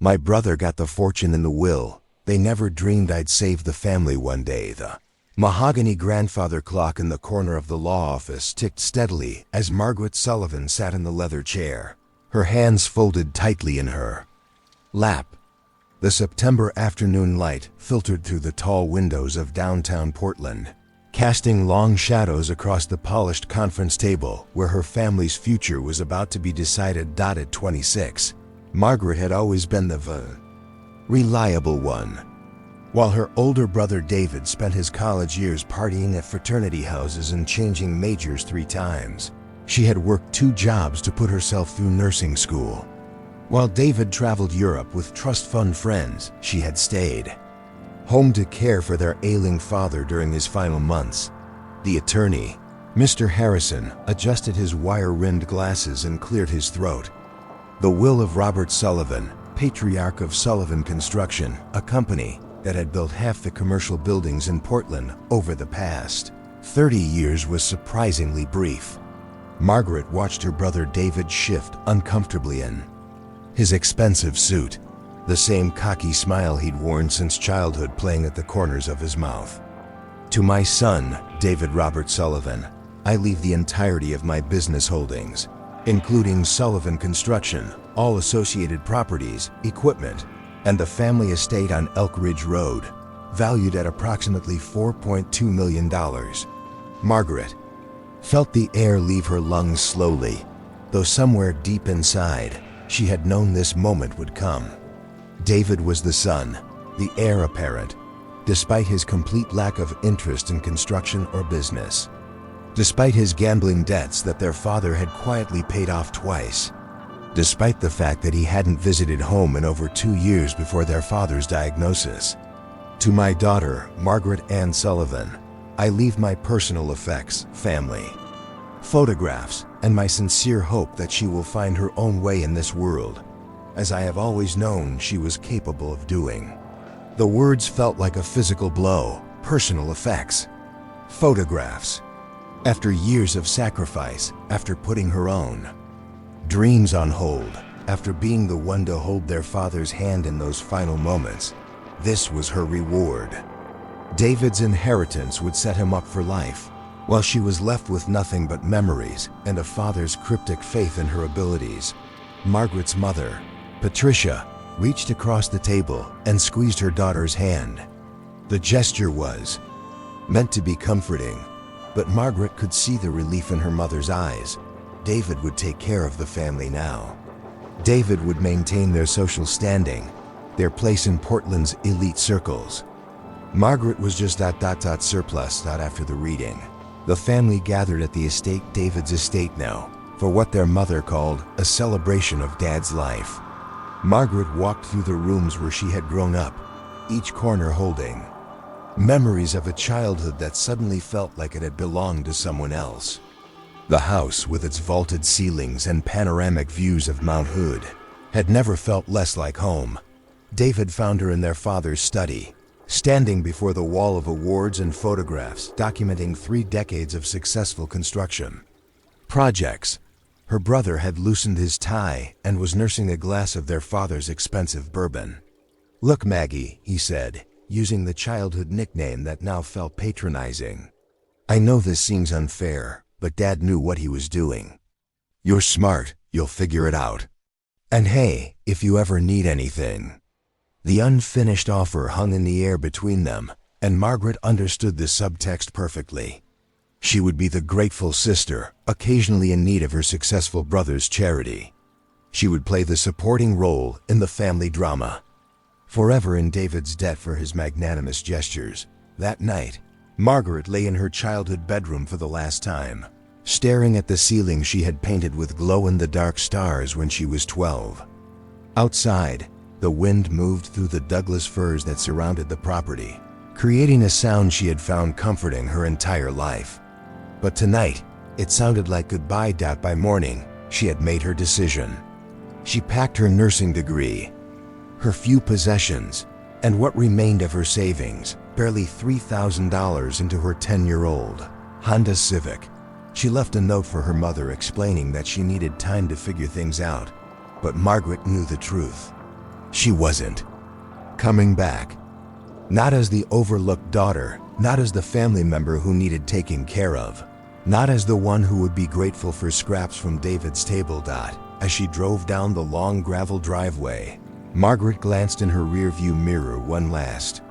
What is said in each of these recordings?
My brother got the fortune in the will. They never dreamed I'd save the family one day. The mahogany grandfather clock in the corner of the law office ticked steadily as Margaret Sullivan sat in the leather chair, her hands folded tightly in her lap. The September afternoon light filtered through the tall windows of downtown Portland, casting long shadows across the polished conference table where her family's future was about to be decided. At 26, Margaret had always been the reliable one. While her older brother David spent his college years partying at fraternity houses and changing majors 3 times, she had worked 2 jobs to put herself through nursing school. While David traveled Europe with trust fund friends, she had stayed home to care for their ailing father during his final months. The attorney, Mr. Harrison, adjusted his wire-rimmed glasses and cleared his throat. The will of Robert Sullivan, patriarch of Sullivan Construction, a company that had built half the commercial buildings in Portland over the past 30 years, was surprisingly brief. Margaret watched her brother David shift uncomfortably in his expensive suit, the same cocky smile he'd worn since childhood playing at the corners of his mouth. To my son, David Robert Sullivan, I leave the entirety of my business holdings, including Sullivan Construction, all associated properties, equipment, and the family estate on Elk Ridge Road, valued at approximately $4.2 million. Margaret felt the air leave her lungs slowly, though somewhere deep inside, she had known this moment would come. David was the son, the heir apparent, despite his complete lack of interest in construction or business. Despite his gambling debts that their father had quietly paid off twice. Despite the fact that he hadn't visited home in over 2 years before their father's diagnosis. To my daughter, Margaret Ann Sullivan, I leave my personal effects, family, photographs, and my sincere hope that she will find her own way in this world, as I have always known she was capable of doing. The words felt like a physical blow. Personal effects. Photographs. After years of sacrifice, after putting her own dreams on hold, after being the one to hold their father's hand in those final moments, this was her reward. David's inheritance would set him up for life, while she was left with nothing but memories and a father's cryptic faith in her abilities. Margaret's mother, Patricia, reached across the table and squeezed her daughter's hand. The gesture was meant to be comforting, but Margaret could see the relief in her mother's eyes. David would take care of the family now. David would maintain their social standing, their place in Portland's elite circles. Margaret was just surplus. After the reading, the family gathered at the estate, David's estate now, for what their mother called a celebration of Dad's life. Margaret walked through the rooms where she had grown up, each corner holding memories of a childhood that suddenly felt like it had belonged to someone else. The house, with its vaulted ceilings and panoramic views of Mount Hood, had never felt less like home. David found her in their father's study, standing before the wall of awards and photographs documenting 3 decades of successful construction projects. Her brother had loosened his tie and was nursing a glass of their father's expensive bourbon. "Look, Maggie," he said, using the childhood nickname that now felt patronizing. "I know this seems unfair, but Dad knew what he was doing. You're smart, you'll figure it out. And hey, if you ever need anything." The unfinished offer hung in the air between them, and Margaret understood the subtext perfectly. She would be the grateful sister, occasionally in need of her successful brother's charity. She would play the supporting role in the family drama, forever in David's debt for his magnanimous gestures. That night, Margaret lay in her childhood bedroom for the last time, staring at the ceiling she had painted with glow-in-the-dark stars when she was 12. Outside, the wind moved through the Douglas firs that surrounded the property, creating a sound she had found comforting her entire life. But tonight, it sounded like goodbye. By morning, she had made her decision. She packed her nursing degree, her few possessions, and what remained of her savings, barely $3,000, into her 10-year-old Honda Civic. She left a note for her mother explaining that she needed time to figure things out, but Margaret knew the truth. She wasn't coming back. Not as the overlooked daughter, not as the family member who needed taking care of, not as the one who would be grateful for scraps from David's table. As she drove down the long gravel driveway, Margaret glanced in her rearview mirror one last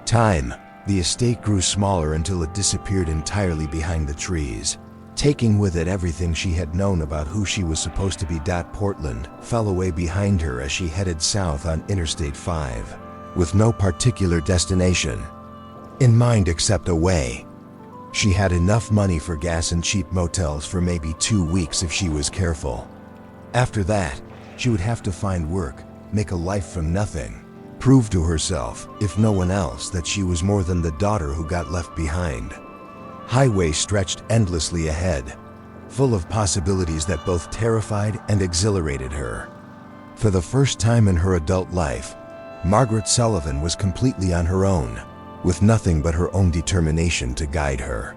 time. The estate grew smaller until it disappeared entirely behind the trees, taking with it everything she had known about who she was supposed to be. Portland fell away behind her as she headed south on Interstate 5, with no particular destination in mind except away. She had enough money for gas and cheap motels for maybe 2 weeks if she was careful. After that, she would have to find work, make a life from nothing, prove to herself, if no one else, that she was more than the daughter who got left behind. Highway stretched endlessly ahead, full of possibilities that both terrified and exhilarated her. For the first time in her adult life, Margaret Sullivan was completely on her own, with nothing but her own determination to guide her.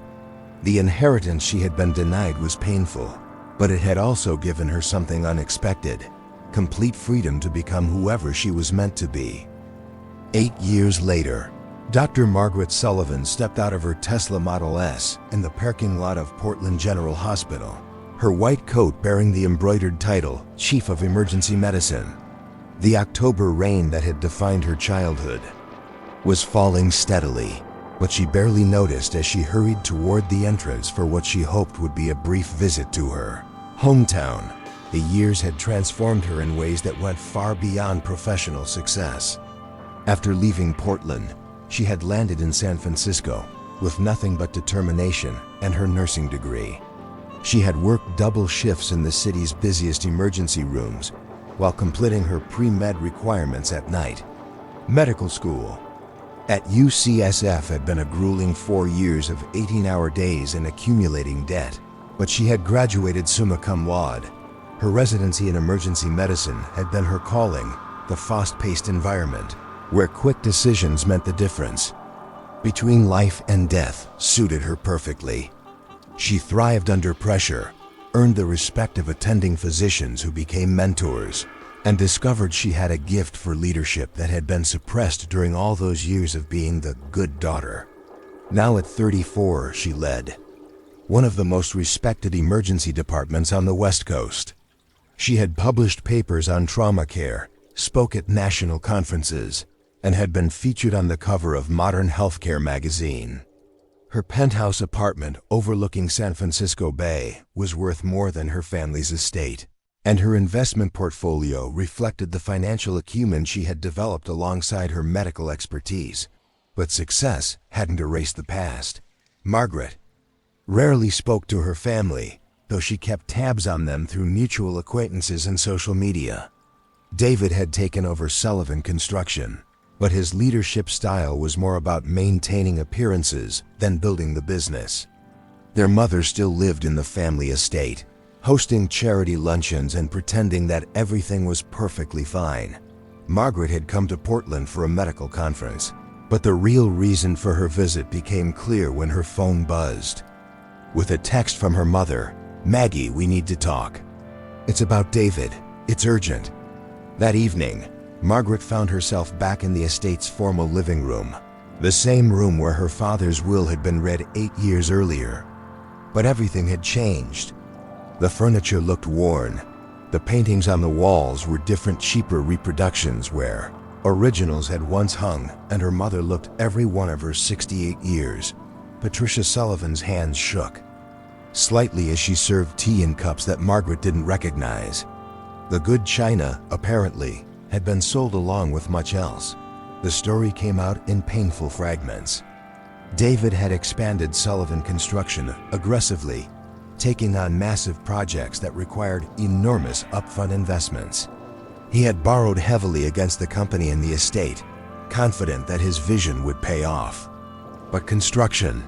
The inheritance she had been denied was painful, but it had also given her something unexpected: complete freedom to become whoever she was meant to be. 8 years later, Dr. Margaret Sullivan stepped out of her Tesla Model S in the parking lot of Portland General Hospital, her white coat bearing the embroidered title, Chief of Emergency Medicine. The October rain that had defined her childhood was falling steadily, but she barely noticed as she hurried toward the entrance for what she hoped would be a brief visit to her hometown. The years had transformed her in ways that went far beyond professional success. After leaving Portland, she had landed in San Francisco with nothing but determination and her nursing degree. She had worked double shifts in the city's busiest emergency rooms while completing her pre-med requirements at night. Medical school at UCSF had been a grueling 4 years of 18-hour days and accumulating debt, but she had graduated summa cum laude. Her residency in emergency medicine had been her calling, the fast-paced environment where quick decisions meant the difference between life and death suited her perfectly. She thrived under pressure, earned the respect of attending physicians who became mentors, and discovered she had a gift for leadership that had been suppressed during all those years of being the good daughter. Now at 34, she led one of the most respected emergency departments on the West Coast. She had published papers on trauma care, spoke at national conferences, and had been featured on the cover of Modern Healthcare magazine. Her penthouse apartment overlooking San Francisco Bay was worth more than her family's estate, and her investment portfolio reflected the financial acumen she had developed alongside her medical expertise. But success hadn't erased the past. Margaret rarely spoke to her family, though she kept tabs on them through mutual acquaintances and social media. David had taken over Sullivan Construction, but his leadership style was more about maintaining appearances than building the business. Their mother still lived in the family estate, hosting charity luncheons and pretending that everything was perfectly fine. Margaret had come to Portland for a medical conference, but the real reason for her visit became clear when her phone buzzed with a text from her mother. "Maggie, we need to talk. It's about David. It's urgent." That evening, Margaret found herself back in the estate's formal living room, the same room where her father's will had been read 8 years earlier. But everything had changed. The furniture looked worn. The paintings on the walls were different, cheaper reproductions where originals had once hung, and her mother looked every one of her 68 years. Patricia Sullivan's hands shook slightly as she served tea in cups that Margaret didn't recognize. The good china, apparently, had been sold along with much else. The story came out in painful fragments. David had expanded Sullivan Construction aggressively, taking on massive projects that required enormous upfront investments. He had borrowed heavily against the company and the estate, confident that his vision would pay off. But construction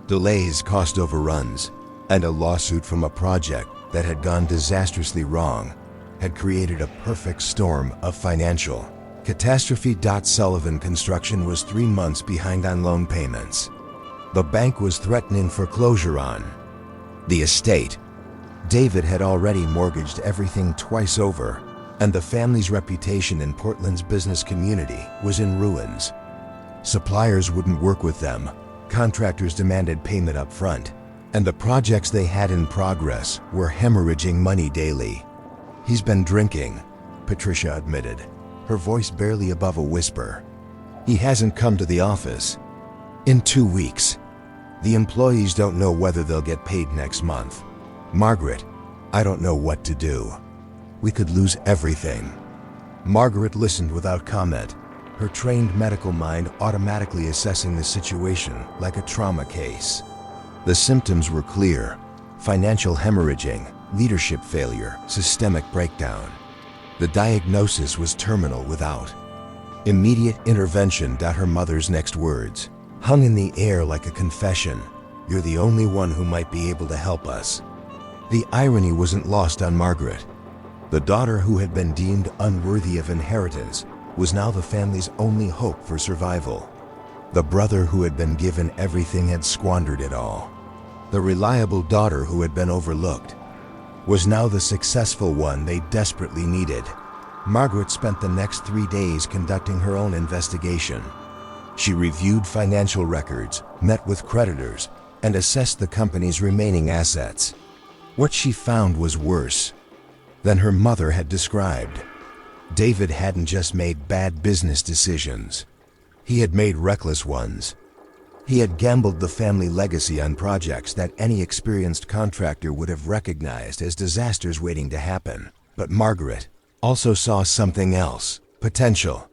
delays, cost overruns, and a lawsuit from a project that had gone disastrously wrong had created a perfect storm of financial catastrophe. Sullivan Construction was 3 months behind on loan payments. The bank was threatening foreclosure on the estate. David had already mortgaged everything twice over, and the family's reputation in Portland's business community was in ruins. Suppliers wouldn't work with them, contractors demanded payment up front, and the projects they had in progress were hemorrhaging money daily. "He's been drinking," Patricia admitted, her voice barely above a whisper. "He hasn't come to the office in 2 weeks. The employees don't know whether they'll get paid next month. Margaret, I don't know what to do. We could lose everything." Margaret listened without comment, her trained medical mind automatically assessing the situation like a trauma case. The symptoms were clear: financial hemorrhaging, leadership failure, systemic breakdown. The diagnosis was terminal without immediate intervention. Her mother's next words hung in the air like a confession: "You're the only one who might be able to help us." The irony wasn't lost on Margaret. The daughter who had been deemed unworthy of inheritance was now the family's only hope for survival. The brother who had been given everything had squandered it all. The reliable daughter who had been overlooked was now the successful one they desperately needed. Margaret spent the next 3 days conducting her own investigation. She reviewed financial records, met with creditors, and assessed the company's remaining assets. What she found was worse than her mother had described. David hadn't just made bad business decisions. He had made reckless ones. He had gambled the family legacy on projects that any experienced contractor would have recognized as disasters waiting to happen. But Margaret also saw something else: potential.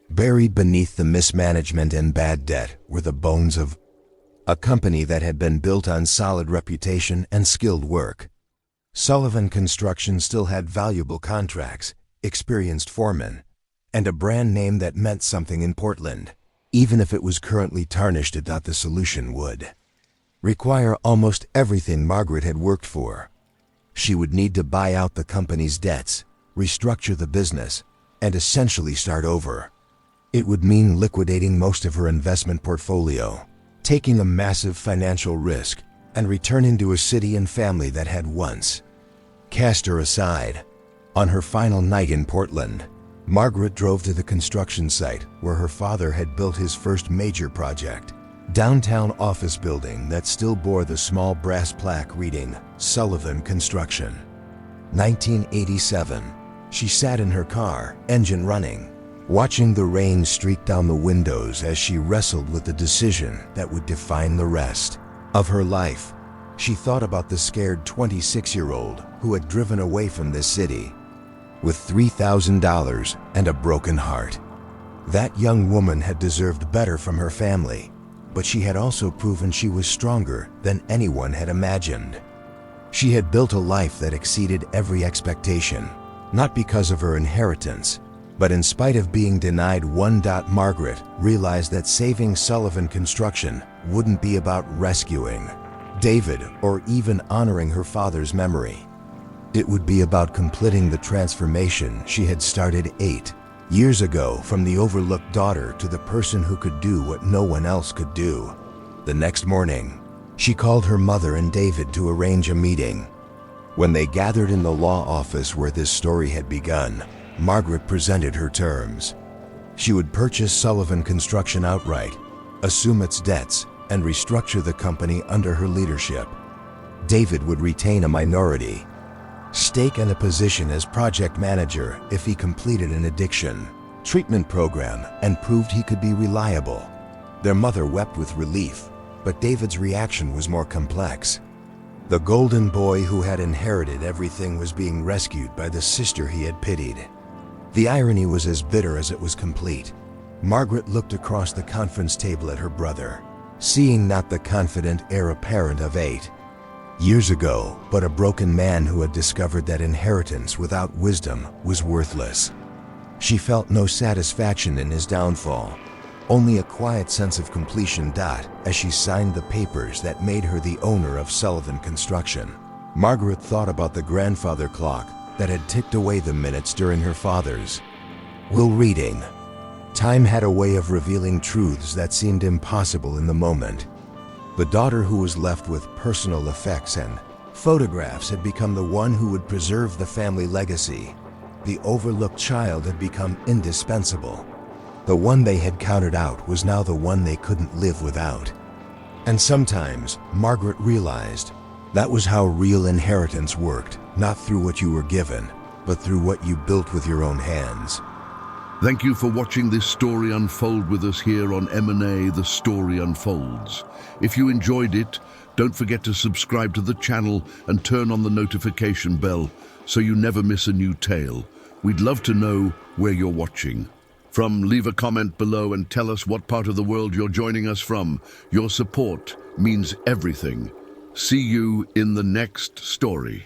Buried beneath the mismanagement and bad debt were the bones of a company that had been built on solid reputation and skilled work. Sullivan Construction still had valuable contracts, experienced foremen, and a brand name that meant something in Portland. Even if it was currently tarnished, it thought the solution would require almost everything Margaret had worked for. She would need to buy out the company's debts, restructure the business, and essentially start over. It would mean liquidating most of her investment portfolio, taking a massive financial risk, and returning to a city and family that had once cast her aside. On her final night in Portland, Margaret drove to the construction site where her father had built his first major project, downtown office building that still bore the small brass plaque reading Sullivan Construction. 1987. She sat in her car, engine running, watching the rain streak down the windows as she wrestled with the decision that would define the rest of her life. She thought about the scared 26-year-old who had driven away from this city with $3,000 and a broken heart. That young woman had deserved better from her family, but she had also proven she was stronger than anyone had imagined. She had built a life that exceeded every expectation, not because of her inheritance, but in spite of being denied one. Margaret realized that saving Sullivan Construction wouldn't be about rescuing David or even honoring her father's memory. It would be about completing the transformation she had started 8 years ago, from the overlooked daughter to the person who could do what no one else could do. The next morning, she called her mother and David to arrange a meeting. When they gathered in the law office where this story had begun, Margaret presented her terms. She would purchase Sullivan Construction outright, assume its debts, and restructure the company under her leadership. David would retain a minority stake and a position as project manager if he completed an addiction treatment program and proved he could be reliable. Their mother wept with relief, but David's reaction was more complex. The golden boy who had inherited everything was being rescued by the sister he had pitied. The irony was as bitter as it was complete. Margaret looked across the conference table at her brother, seeing not the confident heir apparent of 8 years ago, but a broken man who had discovered that inheritance without wisdom was worthless. She felt no satisfaction in his downfall, only a quiet sense of completion. As she signed the papers that made her the owner of Sullivan Construction, Margaret thought about the grandfather clock that had ticked away the minutes during her father's will reading. Time had a way of revealing truths that seemed impossible in the moment. The daughter who was left with personal effects and photographs had become the one who would preserve the family legacy. The overlooked child had become indispensable. The one they had counted out was now the one they couldn't live without. And sometimes, Margaret realized, that was how real inheritance worked, not through what you were given, but through what you built with your own hands. Thank you for watching this story unfold with us here on M&A The Story Unfolds. If you enjoyed it, don't forget to subscribe to the channel and turn on the notification bell so you never miss a new tale. We'd love to know where you're watching. Leave a comment below and tell us what part of the world you're joining us from. Your support means everything. See you in the next story.